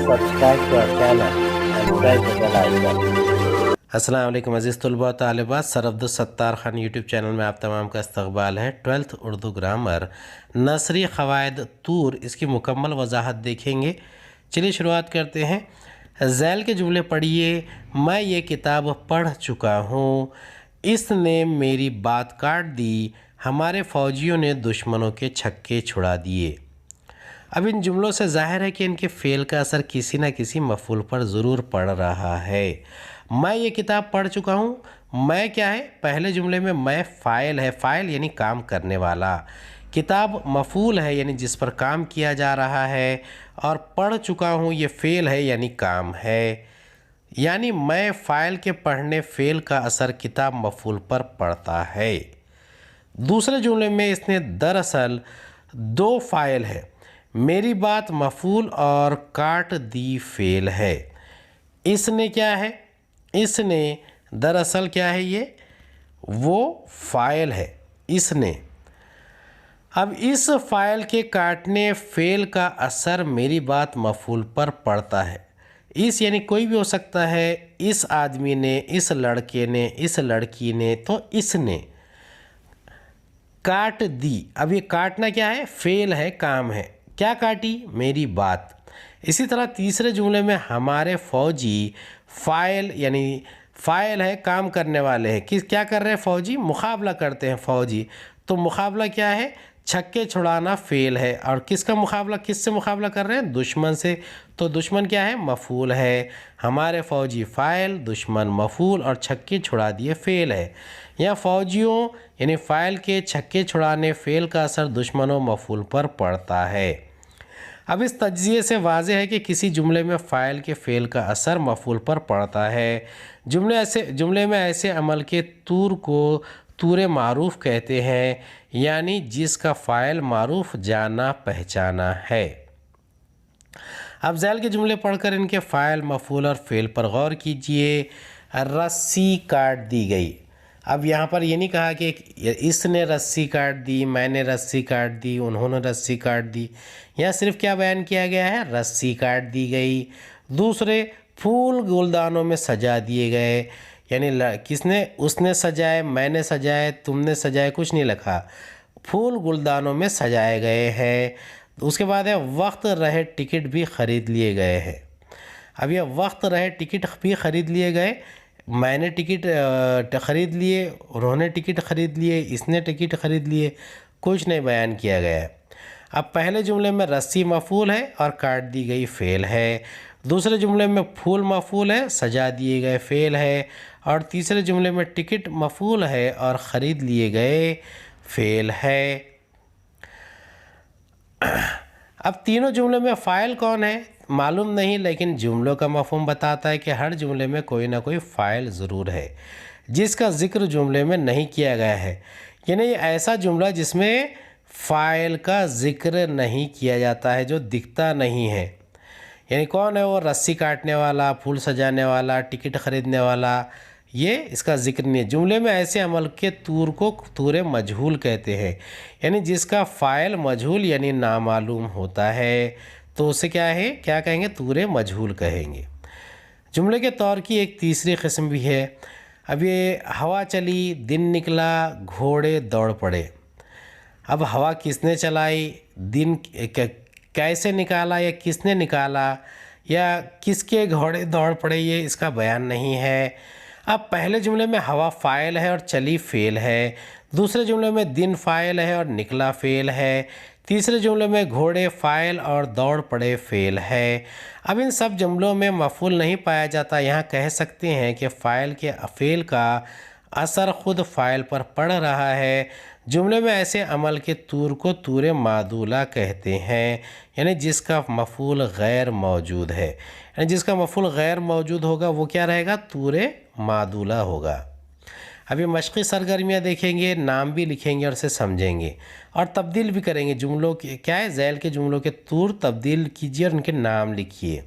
subscribe to our channel and press the bell icon. अस्सलाम वालेकुम अज़ीज़ तलबा तालिबात। Sir Abdul Sattar Khan YouTube channel में आप तमाम का इस्तक़बाल है। 12th उर्दू ग्रामर नसरी क़वायद तूर, इसकी मुकम्मल वजाहत देखेंगे। चलिए शुरुआत करते हैं। ज़ैल के जुमले पढ़िए। मैं ये किताब पढ़ चुका हूँ, इसने मेरी बात काट दी, हमारे फ़ौजियों ने दुश्मनों के छक्के छुड़ा दिए। अब इन जुमलों से ज़ाहिर है कि इनके फ़ेल का असर किसी न किसी मफ़ूल पर ज़रूर पड़ रहा है। मैं ये किताब पढ़ चुका हूँ, मैं क्या है, पहले जुमले में मैं फ़ाइल है, फ़ाइल यानी काम करने वाला, किताब मफ़ूल है यानी जिस पर काम किया जा रहा है, और पढ़ चुका हूँ ये फ़ेल है यानी काम है। यानी मैं फ़ाइल के पढ़ने फ़ेल का असर किताब मफ़ूल पर पड़ता है। दूसरे जुमले में इसने दरअसल दो फ़ाइल है, मेरी बात मफ़ूल और काट दी फ़ेल है। इसने क्या है, इसने दरअसल क्या है, ये वो फ़ाइल है, इसने। अब इस फ़ाइल के काटने फ़ेल का असर मेरी बात मफ़ूल पर पड़ता है। इस यानी कोई भी हो सकता है, इस आदमी ने, इस लड़के ने, इस लड़की ने, तो इसने काट दी। अब ये काटना क्या है, फ़ेल है, काम है। क्या काटी, मेरी बात। इसी तरह तीसरे जुमले में हमारे फ़ौजी फ़ाइल यानी फ़ाइल है, काम करने वाले हैं। किस क्या कर रहे हैं, फ़ौजी मुकाबला करते हैं फ़ौजी। तो मुकाबला क्या है, छक्के छुड़ाना फ़ेल है। और किसका मुकाबला, किससे मुकाबला कर रहे हैं, दुश्मन से। तो दुश्मन क्या है, मफ़ूल है। हमारे फ़ौजी फ़ाइल, दुश्मन मफ़ूल, और छक्के छुड़ा दिए फ़ेल है। या फ़ौजियों यानी फ़ाइल के छक्के छुड़ाने फ़ेल का असर दुश्मनों मफ़ूल पर पड़ता है। अब इस तज्ज़िये से वाज़ेह है कि किसी जुमले में फ़ाइल के फ़ेल का असर मफ़ूल पर पड़ता है। जुमले में ऐसे अमल के तूर को तूरे मारूफ़ कहते हैं, यानी जिसका फ़ाइल मारूफ़ जाना पहचाना है। अब ज़ैल के जुमले पढ़कर इनके फ़ाइल, मफ़ूल और फ़ेल पर गौर कीजिए। रस्सी काट दी गई। अब यहाँ पर ये नहीं कहा कि इसने रस्सी काट दी, मैंने रस्सी काट दी, उन्होंने रस्सी काट दी। यहाँ सिर्फ क्या बयान किया गया है, रस्सी काट दी गई। दूसरे, फूल गुलदानों में सजा दिए गए, यानी किसने, उसने सजाए, मैंने सजाए, तुमने सजाए, कुछ नहीं लिखा, फूल गुलदानों में सजाए गए हैं। उसके बाद है वक्त रहे टिकट भी ख़रीद लिए गए हैं। अब ये वक्त रहे टिकट भी ख़रीद लिए गए, मैंने टिकट ख़रीद लिए, उन्होंने टिकट ख़रीद लिए, इसने टिकट ख़रीद लिए, कुछ नहीं बयान किया गया है। अब पहले जुमले में रस्सी मफ़ूल है और काट दी गई फ़ेल है। दूसरे जुमले में फूल मफ़ूल है, सजा दिए गए फ़ेल है। और तीसरे जुमले में टिकट मफ़ूल है और ख़रीद लिए गए फ़ेल है। अब तीनों जुमलों में फ़ाइल कौन है मालूम नहीं, लेकिन जुमलों का मफ़हूम बताता है कि हर जुमले में कोई ना कोई फ़ाइल ज़रूर है जिसका ज़िक्र जुमले में नहीं किया गया है। यानी ऐसा जुमला जिसमें फ़ाइल का ज़िक्र नहीं किया जाता है, जो दिखता नहीं है। यानी कौन है वो, रस्सी काटने वाला, फूल सजाने वाला, टिकट ख़रीदने वाला, ये इसका ज़िक्र नहीं है। जुमले में ऐसे अमल के तूर को तूरे मजहूल कहते हैं, यानी जिसका फ़ाइल मजहूल यानी नामालूम होता है, तो उसे क्या है, क्या कहेंगे, तूरे मजहूल कहेंगे। जुमले के तौर की एक तीसरी किस्म भी है। अब ये हवा चली, दिन निकला, घोड़े दौड़ पड़े। अब हवा किसने चलाई, दिन कैसे निकाला, या किसने निकाला, या किसके घोड़े दौड़ पड़े, ये इसका बयान नहीं है। अब पहले जुमले में हवा फ़ाइल है और चली फ़ेल है। दूसरे जुमले में दिन फ़ाइल है और निकला फ़ेल है। तीसरे जुमले में घोड़े फ़ाइल और दौड़ पड़े फ़ेल है। अब इन सब जुमलों में मफ़ूल नहीं पाया जाता। यहाँ कह सकते हैं कि फ़ाइल के फ़ेल का असर ख़ुद फ़ाइल पर पड़ रहा है। जुमले में ऐसे अमल के तूर को तूरे मादूला कहते हैं, यानी जिसका मफ़ूल गैर मौजूद है। यानी जिसका मफ़ूल गैर मौजूद होगा वो क्या रहेगा, तूरे मादूला होगा। अभी मशक़ी सरगर्मियाँ देखेंगे, नाम भी लिखेंगे और इसे समझेंगे और तब्दील भी करेंगे। जुमलों के क्या है, ज़ैल के जुमलों के तूर तब्दील कीजिए और उनके नाम लिखिए।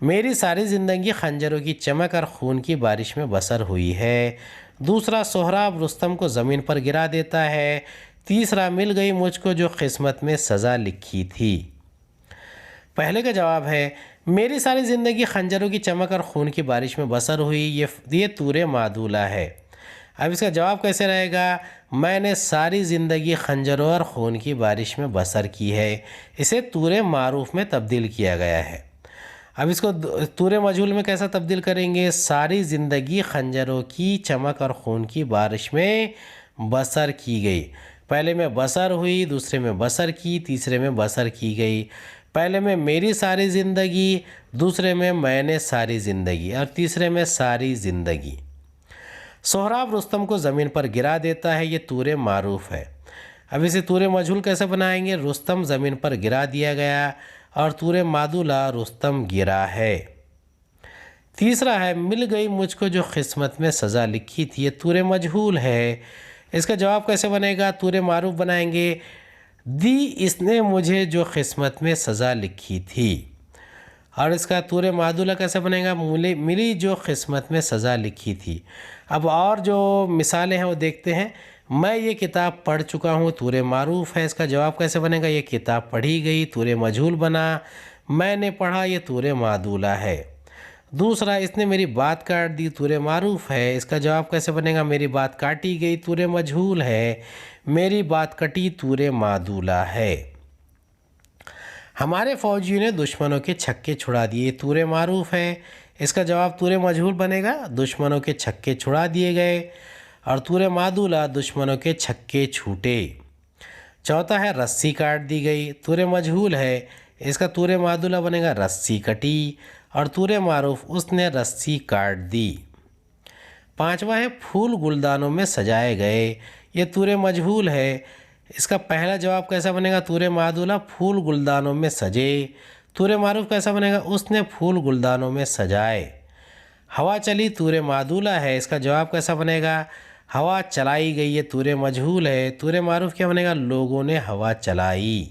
मेरी सारी ज़िंदगी खंजरों की चमक और खून की बारिश में बसर हुई है। दूसरा, सोहराब रुस्तम को ज़मीन पर गिरा देता है। तीसरा, मिल गई मुझको जो किस्मत में सज़ा लिखी थी। پہلے کا جواب ہے میری ساری زندگی خنجروں کی چمک اور خون کی بارش میں بسر ہوئی، یہ طور معدولہ ہے۔ اب اس کا جواب کیسے رہے گا؟ میں نے ساری زندگی خنجروں اور خون کی بارش میں بسر کی ہے، اسے طور معروف میں تبدیل کیا گیا ہے۔ اب اس کو طور مجہول میں کیسا تبدیل کریں گے؟ ساری زندگی خنجروں کی چمک اور خون کی بارش میں بسر کی گئی۔ پہلے میں بسر ہوئی، دوسرے میں بسر کی، تیسرے میں بسر کی گئی۔ پہلے میں میری ساری زندگی، دوسرے میں نے ساری زندگی، اور تیسرے میں ساری زندگی۔ سہراب رستم کو زمین پر گرا دیتا ہے، یہ طور معروف ہے۔ اب اسے طور مجہول کیسے بنائیں گے؟ رستم زمین پر گرا دیا گیا، اور طور معدولہ رستم گرا ہے۔ تیسرا ہے مل گئی مجھ کو جو قسمت میں سزا لکھی تھی، یہ طور مجہول ہے۔ اس کا جواب کیسے بنے گا؟ طور معروف بنائیں گے، دی اس نے مجھے جو قسمت میں سزا لکھی تھی۔ اور اس کا طور معدولہ کیسے بنے گا؟ ملی جو قسمت میں سزا لکھی تھی۔ اب اور جو مثالیں ہیں وہ دیکھتے ہیں۔ میں یہ کتاب پڑھ چکا ہوں، طور معروف ہے، اس کا جواب کیسے بنے گا؟ یہ کتاب پڑھی گئی، طور مجہول بنا۔ میں نے پڑھا، یہ طور معدولہ ہے۔ دوسرا، اس نے میری بات کاٹ دی، طور معروف ہے، اس کا جواب کیسے بنے گا؟ میری بات کاٹی گئی، طور مجہول ہے، میری بات کٹی، طور معدولہ ہے۔ ہمارے فوجیوں نے دشمنوں کے چھکے چھڑا دیے، طور معروف ہے، اس کا جواب طور مجہول بنے گا، دشمنوں کے چھکے چھڑا دیے گئے، اور طور معدولہ دشمنوں کے چھکے چھوٹے۔ چوتھا ہے رسی کاٹ دی گئی، طور مجہول ہے، اس کا طور معدولہ بنے گا رسی کٹی، اور طور معروف اس نے رسی کاٹ دی۔ پانچواں ہے پھول گلدانوں میں سجائے گئے، یہ طور مجہول ہے، اس کا پہلا جواب کیسا بنے گا؟ طور معدولہ پھول گلدانوں میں سجے، طور معروف کیسا بنے گا؟ اس نے پھول گلدانوں میں سجائے۔ ہوا چلی، طور معدولہ ہے، اس کا جواب کیسا بنے گا؟ ہوا چلائی گئی، یہ طور مجہول ہے، طور معروف کیا بنے گا؟ لوگوں نے ہوا چلائی۔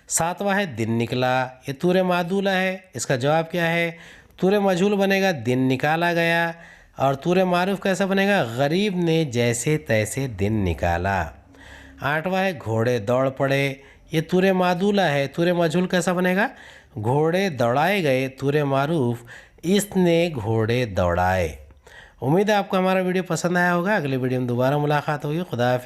ساتواں ہے دن نکلا، یہ طور معدولہ ہے، اس کا جواب کیا ہے؟ طور مجہول بنے گا، دن نکالا گیا، اور طور معروف کیسا بنے گا؟ غریب نے جیسے تیسے دن نکالا۔ آٹھواں ہے گھوڑے دوڑ پڑے، یہ طور معدولہ ہے، طور مجہول کیسا بنے گا؟ گھوڑے دوڑائے گئے، طور معروف اس نے گھوڑے دوڑائے۔ امید ہے آپ کو ہمارا ویڈیو پسند آیا ہوگا۔ اگلی ویڈیو میں دوبارہ ملاقات ہوگی۔ خدا حافظ۔